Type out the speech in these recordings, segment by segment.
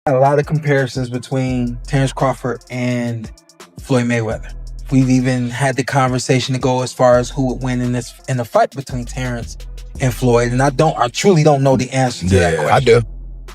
A lot of comparisons between Terence Crawford and Floyd Mayweather. We've even had the conversation to go as far as who would win in the fight between Terence and Floyd. And I truly don't know the answer to that question. I do.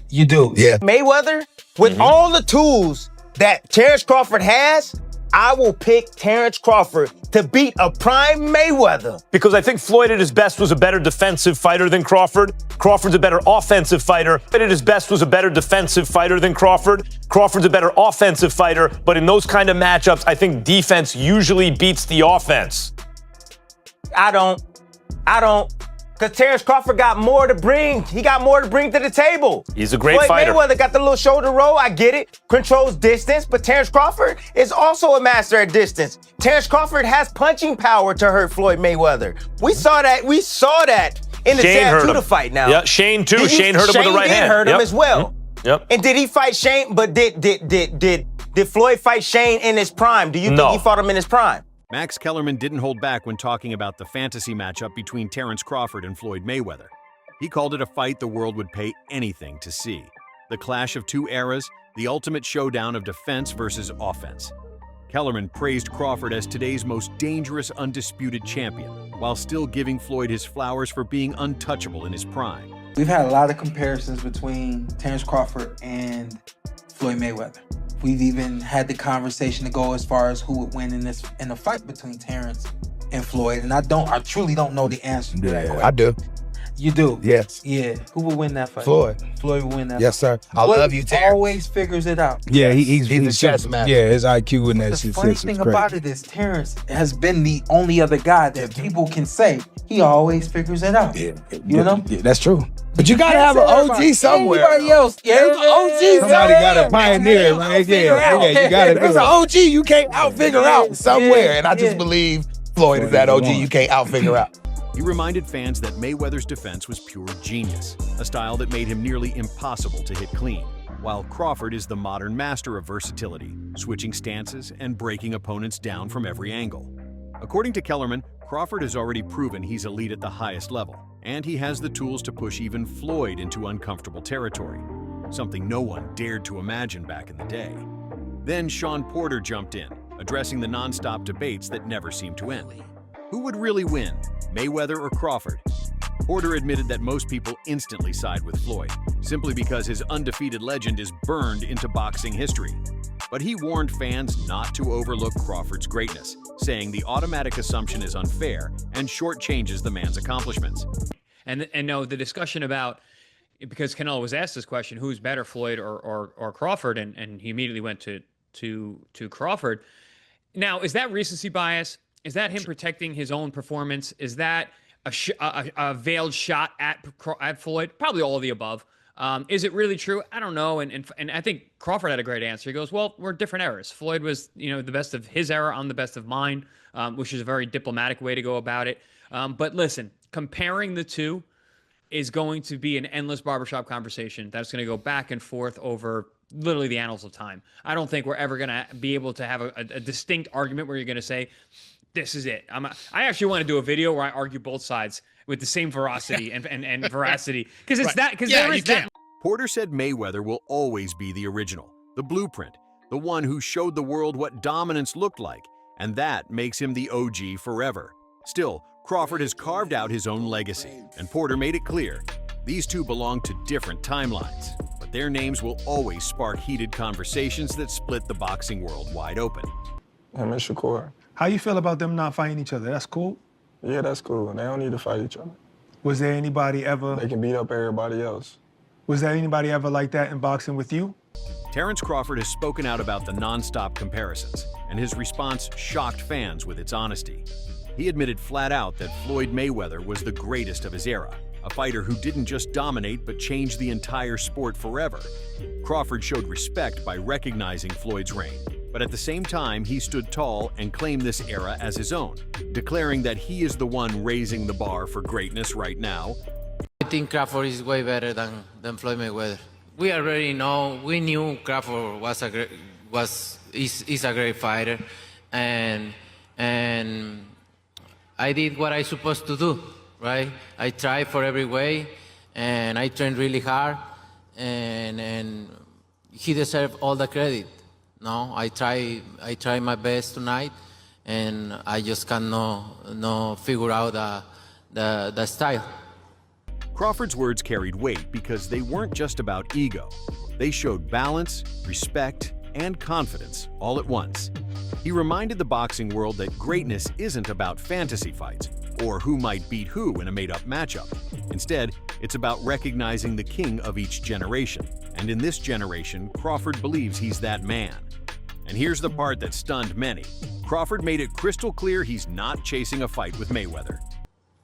You do? Yeah. Mayweather, with all the tools that Terence Crawford has, I will pick Terence Crawford to beat a prime Mayweather. Because I think Floyd at his best was a better defensive fighter than Crawford. Crawford's a better offensive fighter. Floyd at his best was a better defensive fighter than Crawford. Crawford's a better offensive fighter. But in those kind of matchups, I think defense usually beats the offense. I don't. Because Terence Crawford got more to bring. He got more to bring to the table. He's a great Floyd fighter. Mayweather got the little shoulder roll. I get it. Controls distance. But Terence Crawford is also a master at distance. Terence Crawford has punching power to hurt Floyd Mayweather. We saw that in the Sam Tudor fight now. Yeah, Shane too. Shane hurt him with the right hand. Shane hurt him as well. Yep. And did he fight Shane? But did Floyd fight Shane in his prime? Do you think he fought him in his prime? Max Kellerman didn't hold back when talking about the fantasy matchup between Terence Crawford and Floyd Mayweather. He called it a fight the world would pay anything to see. The clash of two eras, the ultimate showdown of defense versus offense. Kellerman praised Crawford as today's most dangerous undisputed champion, while still giving Floyd his flowers for being untouchable in his prime. We've had a lot of comparisons between Terence Crawford and Floyd Mayweather. We've even had the conversation to go as far as who would win in the fight between Terence and Floyd. And I truly don't know the answer to that question. I do. You do? Yes. Yeah. Who would win that fight? Floyd. Floyd would win that Yes, fight. sir. I love you, Terence. Always figures it out. Yeah, he's a chess master. Yeah, his IQ in that The shit. funny thing about it is Terence has been the only other guy that people can say he always figures it out. Yeah. You know? Yeah, that's true. But you gotta have an OG somewhere. Anybody else? Yeah, there's an OG. Somebody gotta pioneer, right? Yeah, you gotta. There's an OG you can't out-figure out somewhere. And I just believe Floyd is that OG you can't out-figure out. He reminded fans that Mayweather's defense was pure genius, a style that made him nearly impossible to hit clean, while Crawford is the modern master of versatility, switching stances and breaking opponents down from every angle. According to Kellerman, Crawford has already proven he's elite at the highest level, and he has the tools to push even Floyd into uncomfortable territory, something no one dared to imagine back in the day. Then Sean Porter jumped in, addressing the non-stop debates that never seemed to end. Who would really win, Mayweather or Crawford? Porter admitted that most people instantly side with Floyd, simply because his undefeated legend is burned into boxing history. But he warned fans not to overlook Crawford's greatness, saying the automatic assumption is unfair and shortchanges the man's accomplishments. And no, the discussion about, because Canelo was asked this question, who's better, Floyd or Crawford, and he immediately went to Crawford. Now, is that recency bias? Is that him protecting his own performance? Is that a veiled shot at Floyd? Probably all of the above. Is it really true? I don't know. And I think Crawford had a great answer. He goes, well, we're different eras. Floyd was, the best of his era. I'm the best of mine, which is a very diplomatic way to go about it. But listen, comparing the two is going to be an endless barbershop conversation that's going to go back and forth over literally the annals of time. I don't think we're ever going to be able to have a distinct argument where you're going to say, this is it. I actually want to do a video where I argue both sides with the same veracity and veracity. Because it's that, because there is that. Porter said Mayweather will always be the original, the blueprint, the one who showed the world what dominance looked like, and that makes him the OG forever. Still, Crawford has carved out his own legacy, and Porter made it clear, these two belong to different timelines, but their names will always spark heated conversations that split the boxing world wide open. Him and Shakur. How you feel about them not fighting each other? That's cool? Yeah, that's cool. They don't need to fight each other. Was there anybody ever... They can beat up everybody else. Was there anybody ever like that in boxing with you? Terence Crawford has spoken out about the non-stop comparisons, and his response shocked fans with its honesty. He admitted flat out that Floyd Mayweather was the greatest of his era, a fighter who didn't just dominate but changed the entire sport forever. Crawford showed respect by recognizing Floyd's reign, but at the same time, he stood tall and claimed this era as his own, declaring that he is the one raising the bar for greatness right now. I think Crawford is way better than Floyd Mayweather. We already know, we knew Crawford is a great fighter, and I did what I supposed to do, right? I tried for every way, and I trained really hard, and he deserves all the credit. No, I try my best tonight, and I just cannot figure out the style. Crawford's words carried weight because they weren't just about ego. They showed balance, respect, and confidence all at once. He reminded the boxing world that greatness isn't about fantasy fights or who might beat who in a made-up matchup. Instead, it's about recognizing the king of each generation. And in this generation, Crawford believes he's that man. And here's the part that stunned many. Crawford made it crystal clear he's not chasing a fight with Mayweather.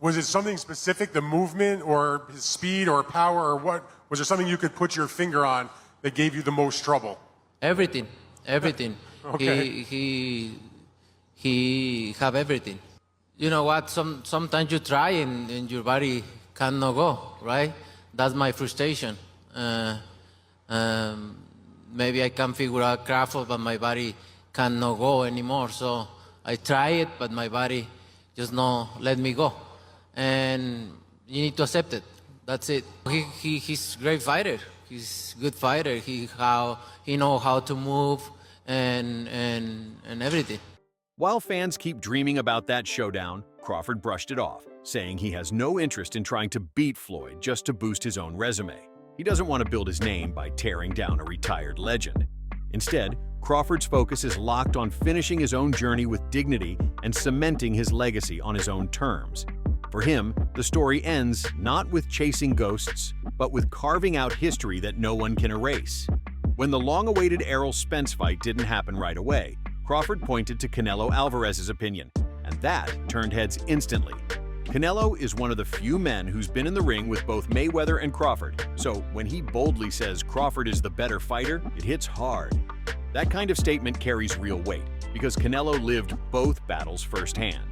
Was it something specific, the movement or his speed or power, or what? Was there something you could put your finger on that gave you the most trouble? Everything. Okay. He have everything. You know what? Sometimes you try and your body cannot go, right? That's my frustration. Maybe I can figure out Crawford, but my body cannot go anymore. So I try it, but my body just not let me go. And you need to accept it. That's it. He's a great fighter. He's a good fighter. He know how to move and everything. While fans keep dreaming about that showdown, Crawford brushed it off, saying he has no interest in trying to beat Floyd just to boost his own resume. He doesn't want to build his name by tearing down a retired legend. Instead, Crawford's focus is locked on finishing his own journey with dignity and cementing his legacy on his own terms. For him, the story ends not with chasing ghosts, but with carving out history that no one can erase. When the long-awaited Errol Spence fight didn't happen right away, Crawford pointed to Canelo Alvarez's opinion, and that turned heads instantly. Canelo is one of the few men who's been in the ring with both Mayweather and Crawford, so when he boldly says Crawford is the better fighter, it hits hard. That kind of statement carries real weight, because Canelo lived both battles firsthand.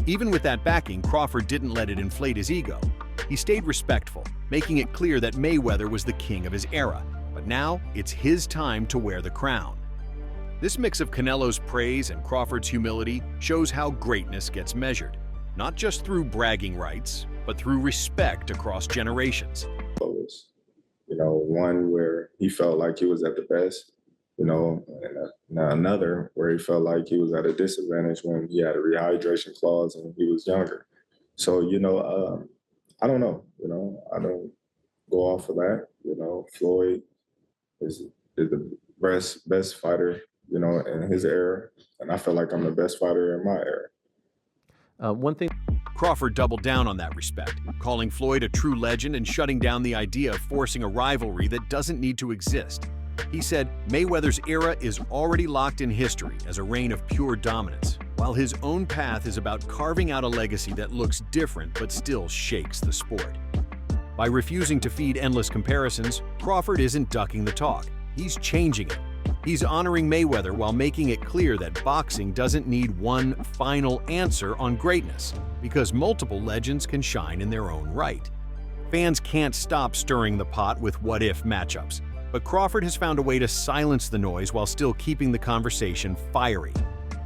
Even with that backing, Crawford didn't let it inflate his ego. He stayed respectful, making it clear that Mayweather was the king of his era, but now it's his time to wear the crown. This mix of Canelo's praise and Crawford's humility shows how greatness gets measured, not just through bragging rights, but through respect across generations. You know, one where he felt like he was at the best, you know, and another where he felt like he was at a disadvantage when he had a rehydration clause and he was younger. So, you know, I don't know, you know, I don't go off of that. You know, Floyd is the best fighter, you know, in his era, and I feel like I'm the best fighter in my era. One thing, Crawford doubled down on that respect, calling Floyd a true legend and shutting down the idea of forcing a rivalry that doesn't need to exist. He said Mayweather's era is already locked in history as a reign of pure dominance, while his own path is about carving out a legacy that looks different but still shakes the sport. By refusing to feed endless comparisons, Crawford isn't ducking the talk. He's changing it. He's honoring Mayweather while making it clear that boxing doesn't need one final answer on greatness, because multiple legends can shine in their own right. Fans can't stop stirring the pot with what-if matchups, but Crawford has found a way to silence the noise while still keeping the conversation fiery.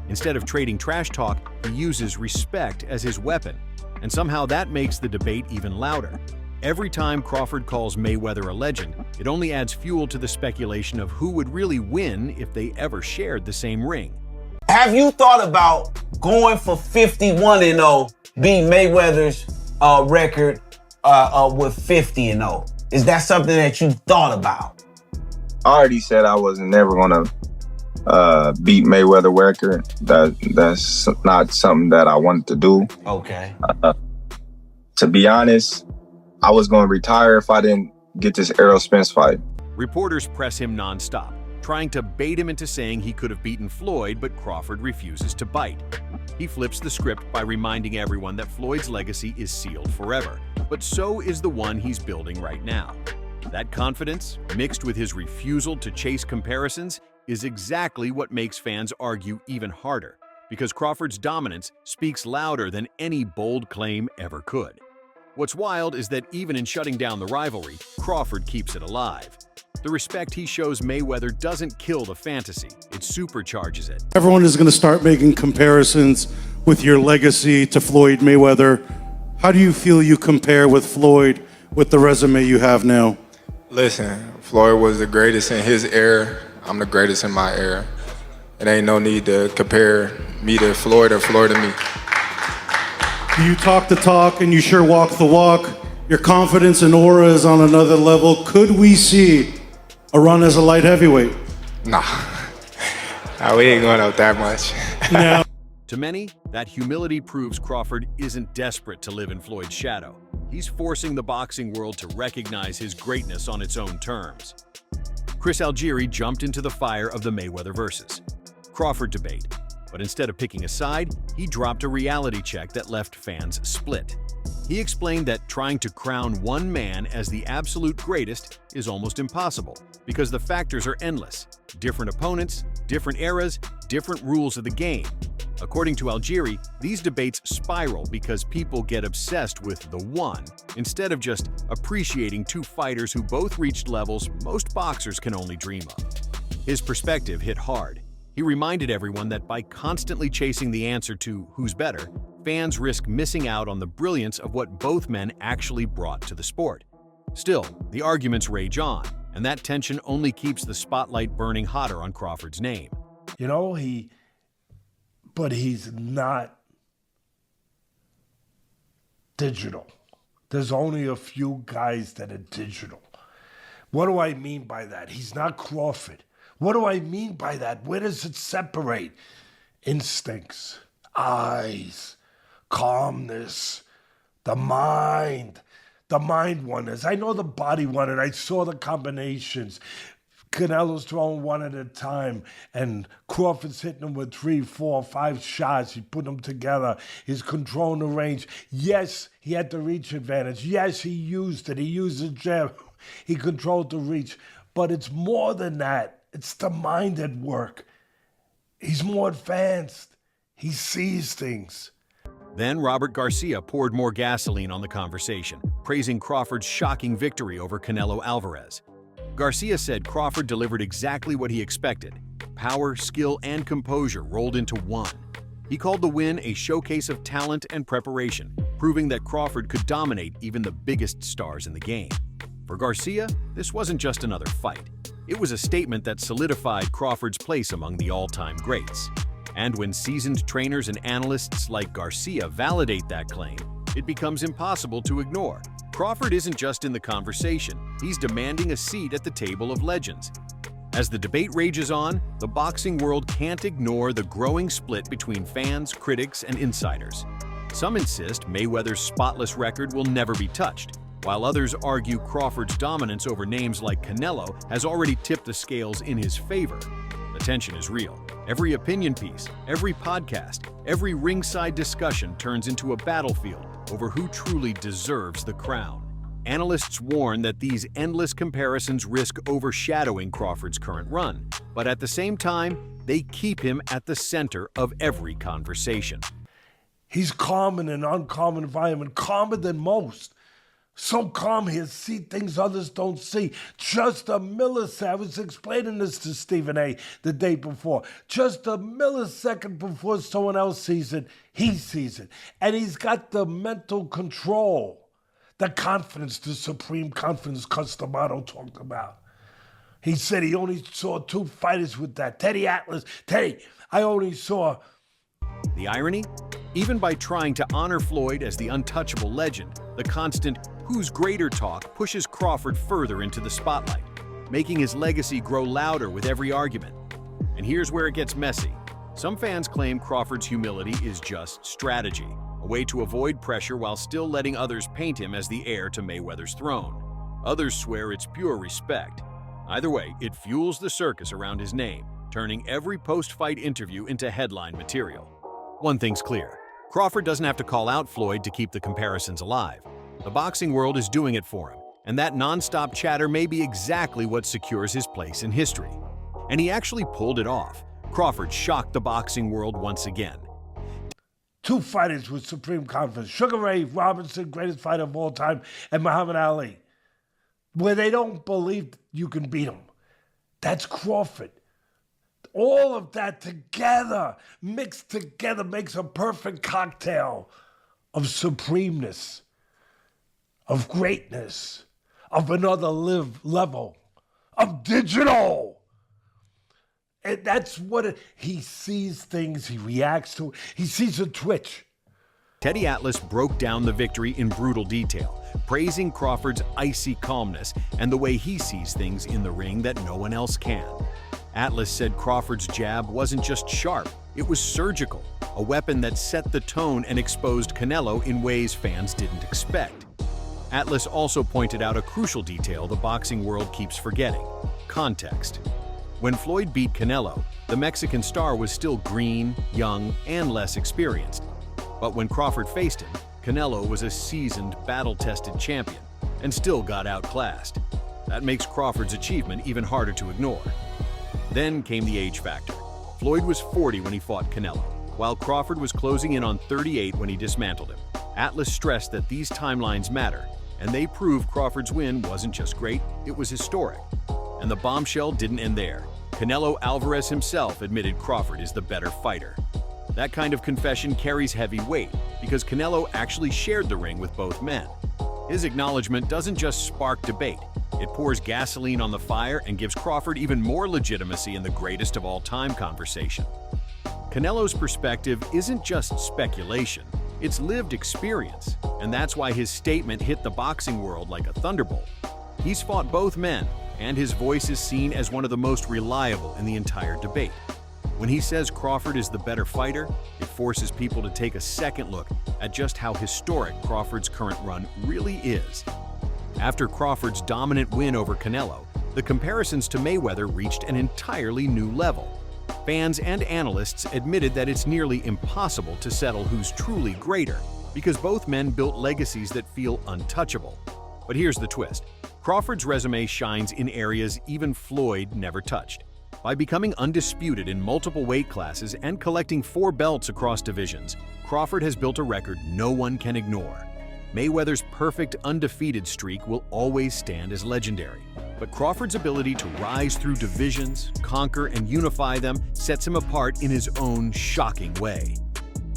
Instead of trading trash talk, he uses respect as his weapon, and somehow that makes the debate even louder. Every time Crawford calls Mayweather a legend, it only adds fuel to the speculation of who would really win if they ever shared the same ring. Have you thought about going for 51-0, beat Mayweather's record with 50-0? Is that something that you thought about? I already said I wasn't never gonna beat Mayweather record. That's not something that I wanted to do. Okay. To be honest, I was gonna retire if I didn't get this Errol Spence fight. Reporters press him nonstop, trying to bait him into saying he could have beaten Floyd, but Crawford refuses to bite. He flips the script by reminding everyone that Floyd's legacy is sealed forever, but so is the one he's building right now. That confidence, mixed with his refusal to chase comparisons, is exactly what makes fans argue even harder, because Crawford's dominance speaks louder than any bold claim ever could. What's wild is that even in shutting down the rivalry, Crawford keeps it alive. The respect he shows Mayweather doesn't kill the fantasy, it supercharges it. Everyone is going to start making comparisons with your legacy to Floyd Mayweather. How do you feel you compare with Floyd with the resume you have now? Listen, Floyd was the greatest in his era. I'm the greatest in my era. It ain't no need to compare me to Floyd or Floyd to me. You talk the talk and you sure walk the walk. Your confidence and aura is on another level. Could we see a run as a light heavyweight? Nah, we ain't going out that much. Now, To many, that humility proves Crawford isn't desperate to live in Floyd's shadow. He's forcing the boxing world to recognize his greatness on its own terms. Chris Algieri jumped into the fire of the Mayweather versus Crawford debate, but instead of picking a side, he dropped a reality check that left fans split. He explained that trying to crown one man as the absolute greatest is almost impossible because the factors are endless. Different opponents, different eras, different rules of the game. According to Algieri, these debates spiral because people get obsessed with the one instead of just appreciating two fighters who both reached levels most boxers can only dream of. His perspective hit hard. He reminded everyone that by constantly chasing the answer to who's better, fans risk missing out on the brilliance of what both men actually brought to the sport. Still, the arguments rage on, and that tension only keeps the spotlight burning hotter on Crawford's name. You know, but he's not digital. There's only a few guys that are digital. What do I mean by that? He's not Crawford. What do I mean by that? Where does it separate? Instincts, eyes, calmness, the mind wonders. I know the body wondered. I saw the combinations. Canelo's throwing one at a time, and Crawford's hitting him with 3, 4, 5 shots. He put them together. He's controlling the range. Yes, he had the reach advantage. Yes, he used it. He used the jab. He controlled the reach. But it's more than that. It's the mind at work. He's more advanced. He sees things. Then Robert Garcia poured more gasoline on the conversation, praising Crawford's shocking victory over Canelo Alvarez. Garcia said Crawford delivered exactly what he expected. Power, skill, and composure rolled into one. He called the win a showcase of talent and preparation, proving that Crawford could dominate even the biggest stars in the game. For Garcia, this wasn't just another fight. It was a statement that solidified Crawford's place among the all-time greats. And when seasoned trainers and analysts like Garcia validate that claim, it becomes impossible to ignore. Crawford isn't just in the conversation, he's demanding a seat at the table of legends. As the debate rages on, the boxing world can't ignore the growing split between fans, critics, and insiders. Some insist Mayweather's spotless record will never be touched, while others argue Crawford's dominance over names like Canelo has already tipped the scales in his favor. The tension is real. Every opinion piece, every podcast, every ringside discussion turns into a battlefield over who truly deserves the crown. Analysts warn that these endless comparisons risk overshadowing Crawford's current run, but at the same time, they keep him at the center of every conversation. He's calm in an uncommon environment, calmer than most. So calm he'll see things others don't see. Just a millisecond. I was explaining this to Stephen A. the day before. Just a millisecond before someone else sees it, he sees it. And he's got the mental control, the confidence, the supreme confidence Customado talked about. He said he only saw 2 fighters with that. Teddy Atlas. Teddy, I only saw... The irony? Even by trying to honor Floyd as the untouchable legend, the constant who's greater talk pushes Crawford further into the spotlight, making his legacy grow louder with every argument. And here's where it gets messy. Some fans claim Crawford's humility is just strategy, a way to avoid pressure while still letting others paint him as the heir to Mayweather's throne. Others swear it's pure respect. Either way, it fuels the circus around his name, turning every post-fight interview into headline material. One thing's clear. Crawford doesn't have to call out Floyd to keep the comparisons alive. The boxing world is doing it for him, and that non-stop chatter may be exactly what secures his place in history. And he actually pulled it off. Crawford shocked the boxing world once again. 2 fighters with supreme confidence. Sugar Ray Robinson, greatest fighter of all time, and Muhammad Ali. Where they don't believe you can beat him. That's Crawford. All of that together, mixed together, makes a perfect cocktail of supremeness, of greatness, of another level of digital. And that's what he sees things, he reacts to it, he sees a twitch. Teddy Atlas broke down the victory in brutal detail, praising Crawford's icy calmness and the way he sees things in the ring that no one else can. Atlas said Crawford's jab wasn't just sharp, it was surgical, a weapon that set the tone and exposed Canelo in ways fans didn't expect. Atlas also pointed out a crucial detail the boxing world keeps forgetting: context. When Floyd beat Canelo, the Mexican star was still green, young, and less experienced. But when Crawford faced him, Canelo was a seasoned, battle-tested champion and still got outclassed. That makes Crawford's achievement even harder to ignore. Then came the age factor. Floyd was 40 when he fought Canelo, while Crawford was closing in on 38 when he dismantled him. Atlas stressed that these timelines matter, and they prove Crawford's win wasn't just great, it was historic. And the bombshell didn't end there. Canelo Alvarez himself admitted Crawford is the better fighter. That kind of confession carries heavy weight because Canelo actually shared the ring with both men. His acknowledgement doesn't just spark debate, it pours gasoline on the fire and gives Crawford even more legitimacy in the greatest of all time conversation. Canelo's perspective isn't just speculation, it's lived experience, and that's why his statement hit the boxing world like a thunderbolt. He's fought both men, and his voice is seen as one of the most reliable in the entire debate. When he says Crawford is the better fighter, it forces people to take a second look at just how historic Crawford's current run really is. After Crawford's dominant win over Canelo, the comparisons to Mayweather reached an entirely new level. Fans and analysts admitted that it's nearly impossible to settle who's truly greater, because both men built legacies that feel untouchable. But here's the twist. Crawford's resume shines in areas even Floyd never touched. By becoming undisputed in multiple weight classes and collecting 4 belts across divisions, Crawford has built a record no one can ignore. Mayweather's perfect undefeated streak will always stand as legendary, but Crawford's ability to rise through divisions, conquer, and unify them sets him apart in his own shocking way.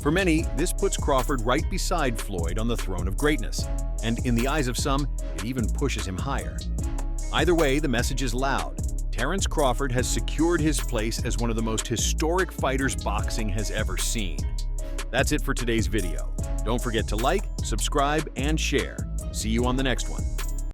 For many, this puts Crawford right beside Floyd on the throne of greatness, and in the eyes of some, it even pushes him higher. Either way, the message is loud. Terence Crawford has secured his place as one of the most historic fighters boxing has ever seen. That's it for today's video. Don't forget to like, subscribe, and share. See you on the next one.